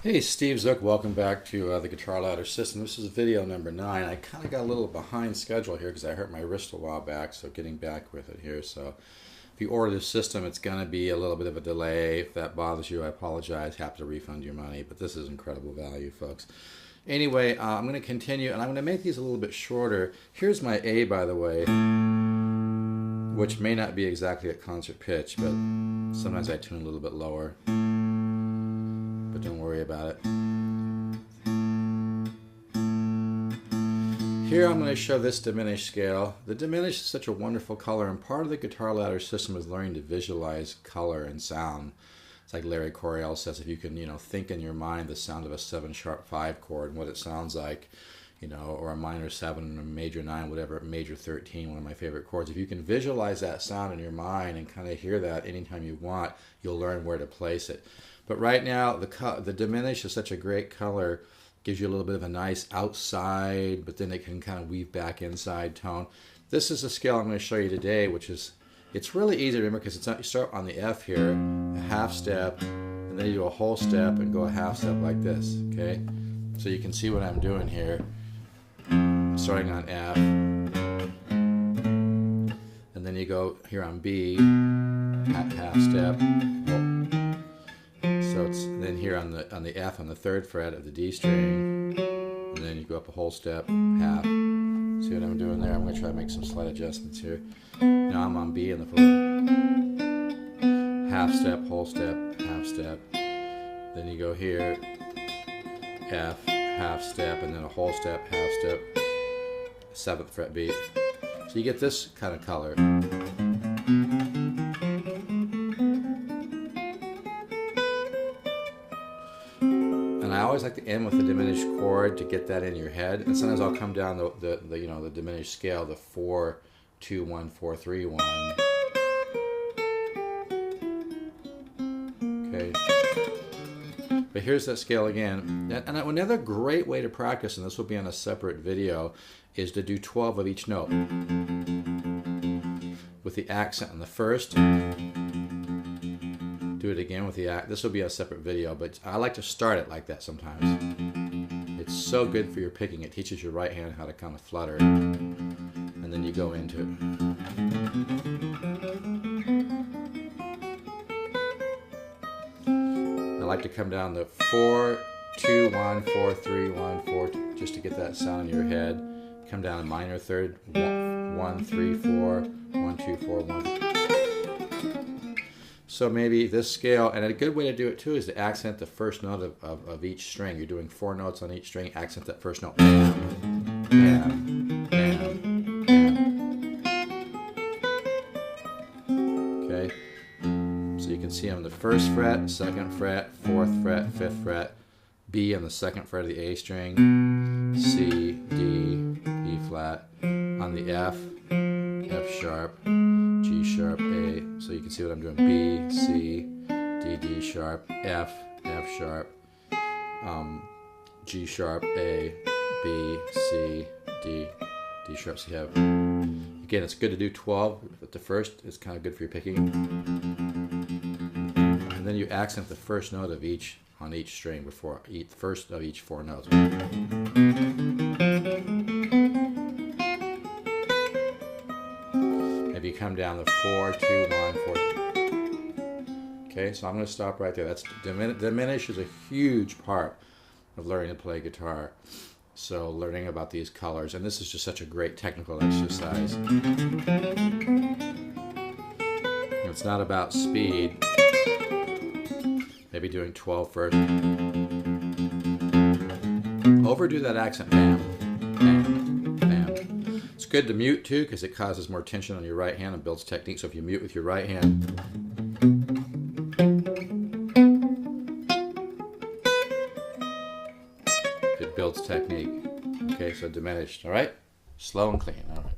Hey, Steve Zook, welcome back to the Guitar Ladder system. This is video number 9. I kind of got a little behind schedule here because I hurt my wrist a while back, so getting back with it here. So if you order this system, it's going to be a little bit of a delay. If that bothers you, I apologize. Have to refund your money, but this is incredible value, folks. Anyway, I'm going to continue, and I'm going to make these a little bit shorter. Here's my A, by the way, which may not be exactly at concert pitch, but sometimes I tune a little bit lower. But don't worry about it. Here I'm going to show this diminished scale. The diminished is such a wonderful color, and part of the Guitar Ladder system is learning to visualize color and sound. It's like Larry Coryell says, if you can, think in your mind the sound of a 7-sharp 5 chord and what it sounds like, or a minor 7 or a major 9, whatever, major 13, one of my favorite chords. If you can visualize that sound in your mind and kind of hear that anytime you want, you'll learn where to place it. But right now, the diminished is such a great color, gives you a little bit of a nice outside, but then it can kind of weave back inside tone. This is the scale I'm going to show you today, which is, it's really easy to remember because you start on the F here, a half step, and then you do a whole step and go a half step like this, okay? So you can see what I'm doing here. Starting on F, and then you go here on B, half step. So it's then here on the F on the 3rd fret of the D string, and then you go up a whole step, half. See what I'm doing there? I'm going to try to make some slight adjustments here. Now I'm on B in the 4th. Half step, whole step, half step. Then you go here, F, half step, and then a whole step, half step, 7th fret beat. So you get this kind of color. And I always like to end with the diminished chord to get that in your head. And sometimes I'll come down the diminished scale, the 4, 2, 1, 4, 3, 1. Okay. But here's that scale again. And another great way to practice, and this will be on a separate video, is to do 12 of each note with the accent on the first. Do it again with the accent. This will be a separate video, but I like to start it like that sometimes. It's so good for your picking. It teaches your right hand how to kind of flutter, and then you go into it. I like to come down the 4, 2, 1, 4, 3, 1, 4, just to get that sound in your head. Come down a minor 3rd, 1, 3, 4, 1, 2, 4, 1. So maybe this scale, and a good way to do it too is to accent the first note of each string. You're doing 4 notes on each string, accent that first note. Bam, bam, bam, bam. Okay? So you can see on the 1st fret, 2nd fret, 4th fret, 5th fret, B on the 2nd fret of the A string, C, D, E flat, on the F, F sharp, G sharp, A. So you can see what I'm doing. B, C, D, D sharp, F, F sharp, G sharp, A, B, C, D, D sharp. So you have, again, it's good to do 12 at the first. It's kind of good for your picking. And then you accent the first note of each on each string before first of each 4 notes. Maybe you come down the 4, 2, 1, 4. Okay, so I'm going to stop right there. That's diminish is a huge part of learning to play guitar. So learning about these colors, and this is just such a great technical exercise. It's not about speed. Maybe doing 12 first. Overdo that accent. Bam, bam, bam. It's good to mute too because it causes more tension on your right hand and builds technique. So if you mute with your right hand, it builds technique. Okay, so diminished. All right, slow and clean. All right.